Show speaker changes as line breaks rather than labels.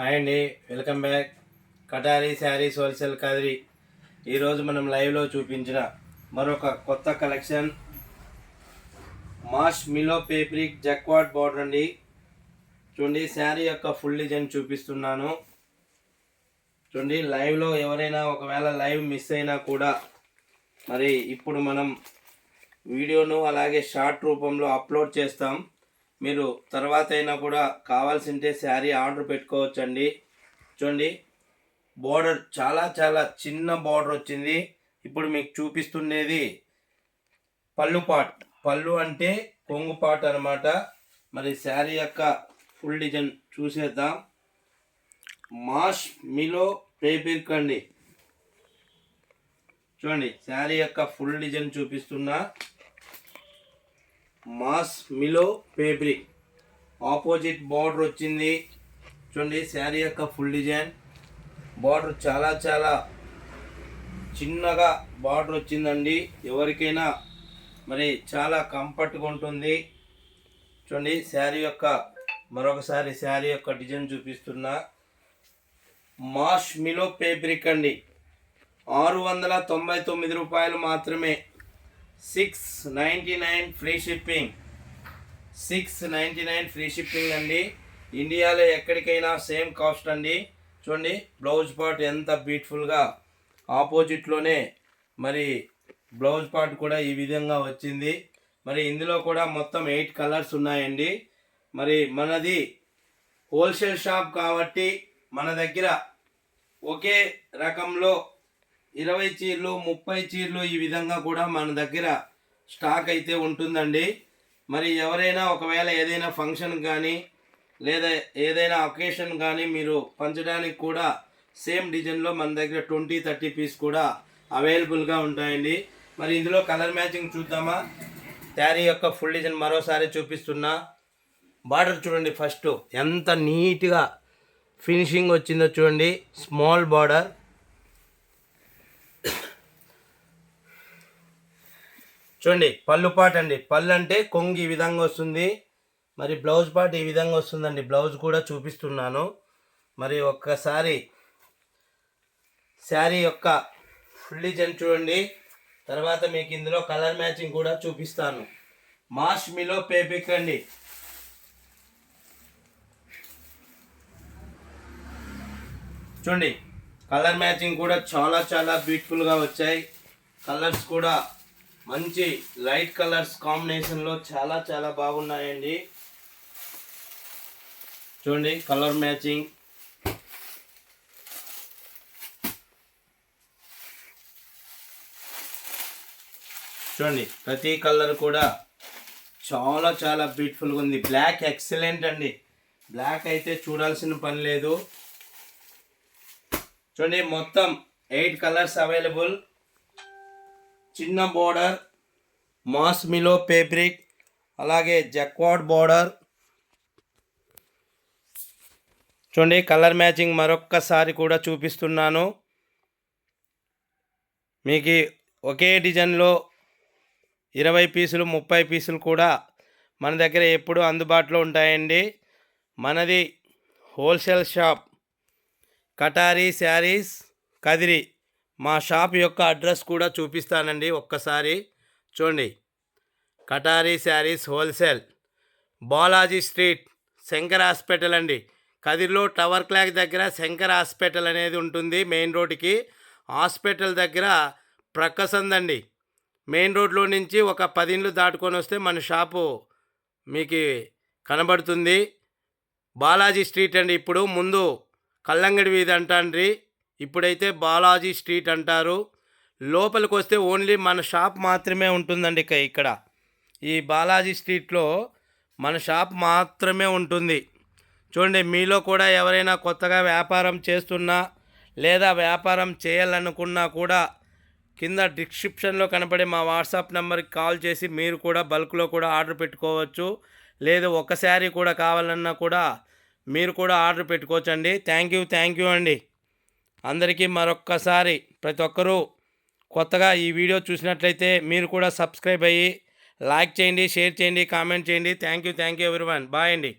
Hi అండి, welcome back. కటారీ saris wholesale Kadiri. ఈరోజు మనం లైవ్లో చూపించిన మరొక కొత్త కలెక్షన్ మాష్ మిలో పేప్రిక్ జక్వాడ్ బార్డర్ అండి. చూడండి, శారీ యొక్క ఫుల్ డిజైన్ చూపిస్తున్నాను. చూడండి, లైవ్లో ఎవరైనా ఒకవేళ లైవ్ మిస్ అయినా కూడా మరి ఇప్పుడు మనం వీడియోను అలాగే షార్ట్ రూపంలో అప్లోడ్ చేస్తాం. మీరు తర్వాత అయినా కూడా కావాల్సింటే శారీ ఆర్డర్ పెట్టుకోవచ్చండి. చూడండి, బోర్డర్ చాలా చాలా చిన్న బోర్డర్ వచ్చింది. ఇప్పుడు మీకు చూపిస్తుండేది పళ్ళు పాట్. పళ్ళు అంటే కొంగు పాట్ అనమాట. మరి శారీ యొక్క ఫుల్ డిజైన్ చూసేద్దాం. మాష్ మిలో పేపిక్ అండి. చూడండి, శారీ యొక్క ఫుల్ డిజైన్ చూపిస్తున్నా. మాస్ మిలో పేబ్రిక్ ఆపోజిట్ బార్డర్ వచ్చింది. చూడండి, శారీ యొక్క ఫుల్ డిజైన్. బార్డర్ చాలా చాలా చిన్నగా బార్డర్ వచ్చిందండి. ఎవరికైనా మరి చాలా కంఫర్ట్గా ఉంటుంది. చూడండి, శారీ యొక్క మరొకసారి శారీ యొక్క డిజైన్ చూపిస్తున్నా. మాష్ మిలో పేబ్రిక్ అండి. 699 రూపాయలు మాత్రమే. 699 ఫ్రీ షిప్పింగ్. 699 ఫ్రీ షిప్పింగ్ అండి. ఇండియాలో ఎక్కడికైనా సేమ్ కాస్ట్ అండి. చూడండి, బ్లౌజ్ పార్ట్ ఎంత బ్యూటిఫుల్గా ఆపోజిట్లోనే మరి బ్లౌజ్ పార్ట్ కూడా ఈ విధంగా వచ్చింది. మరి ఇందులో కూడా మొత్తం 8 కలర్స్ ఉన్నాయండి. మరి మనది హోల్సేల్ షాప్ కాబట్టి మన దగ్గర ఒకే రకంలో 20 చీరలు 30 చీరలు ఈ విధంగా కూడా మన దగ్గర స్టాక్ అయితే ఉంటుందండి. మరి ఎవరైనా ఒకవేళ ఏదైనా ఫంక్షన్ కానీ లేదా ఏదైనా అకేషన్ కానీ మీరు పంచడానికి కూడా సేమ్ డిజైన్లో మన దగ్గర 20-30 పీస్ కూడా అవైలబుల్గా ఉంటాయండి. మరి ఇందులో కలర్ మ్యాచింగ్ చూద్దామా? శారీ యొక్క ఫుల్ డిజైన్ మరోసారి చూపిస్తున్నా. బార్డర్ చూడండి, ఫస్ట్ ఎంత నీట్గా ఫినిషింగ్ వచ్చిందో చూడండి. Small border. చూడండి, పళ్ళు పాట్ అండి. పళ్ళు అంటే కొంగు ఈ విధంగా వస్తుంది. మరి బ్లౌజ్ పార్ట్ ఈ విధంగా వస్తుందండి. బ్లౌజ్ కూడా చూపిస్తున్నాను. మరి ఒక్కసారి శారీ యొక్క ఫుల్ డిజైన్ చూడండి. తర్వాత మీకు ఇందులో కలర్ మ్యాచింగ్ కూడా చూపిస్తాను. మాష్ మిలో పేపిక్ అండి. చూడండి, కలర్ మ్యాచింగ్ కూడా చాలా చాలా బ్యూటిఫుల్గా వచ్చాయి. కలర్స్ కూడా మంచి లైట్ కలర్స్ కాంబినేషన్లో చాలా చాలా బాగున్నాయండి. చూడండి, కలర్ మ్యాచింగ్. చూడండి, ప్రతి కలర్ కూడా చాలా చాలా బ్యూటిఫుల్గా ఉంది. బ్లాక్ ఎక్సలెంట్ అండి. బ్లాక్ అయితే చూడాల్సిన పని లేదు. చూడండి, మొత్తం 8 కలర్స్ అవైలబుల్. చిన్న బోర్డర్, మాస్ మిలో పేబ్రిక్, అలాగే జక్వాడ్ బోర్డర్. చూడండి, కలర్ మ్యాచింగ్ మరొక్కసారి కూడా చూపిస్తున్నాను. మీకు ఒకే డిజైన్లో 20 పీసులు 30 పీసులు కూడా మన దగ్గర ఎప్పుడూ అందుబాటులో ఉంటాయండి. మనది wholesale shop Katari saris Kadiri. మా షాప్ యొక్క అడ్రస్ కూడా చూపిస్తానండి ఒక్కసారి. చూడండి, Katari saris wholesale, Balaji street, Shankar hospital అండి. కదిరిలో టవర్ క్లాక్ దగ్గర శంకర్ హాస్పిటల్ అనేది ఉంటుంది. మెయిన్ రోడ్డుకి హాస్పిటల్ దగ్గర ప్రక్కసందండి. మెయిన్ రోడ్లో నుంచి ఒక 10 ఇండ్లు దాటుకొని వస్తే మన షాపు మీకు కనబడుతుంది. బాలాజీ స్ట్రీట్ అండి. ఇప్పుడు ముందు కల్లంగడి వీధి అంటాండ్రి, ఇప్పుడైతే బాలాజీ స్ట్రీట్ అంటారు. లోపలికి వస్తే ఓన్లీ మన షాప్ మాత్రమే ఉంటుందండి. ఇక్కడ ఈ బాలాజీ స్ట్రీట్లో మన షాప్ మాత్రమే ఉంటుంది. చూడండి, మీలో కూడా ఎవరైనా కొత్తగా వ్యాపారం చేస్తున్నా లేదా వ్యాపారం చేయాలనుకున్నా కూడా కింద డిస్క్రిప్షన్లో కనపడే మా వాట్సాప్ నెంబర్కి కాల్ చేసి మీరు కూడా బల్క్లో కూడా ఆర్డర్ పెట్టుకోవచ్చు. లేదు ఒక శారీ కూడా కావాలన్నా కూడా మీరు కూడా ఆర్డర్ పెట్టుకోవచ్చండి. థ్యాంక్ యూ అండి. అందరికీ మరొక్కసారి ప్రతి ఒక్కరూ కొత్తగా ఈ వీడియో చూసినట్లయితే మీరు కూడా సబ్స్క్రైబ్ అయ్యి లైక్ చేయండి, షేర్ చేయండి, కామెంట్ చేయండి. Thank you everyone. బాయ్ అండి.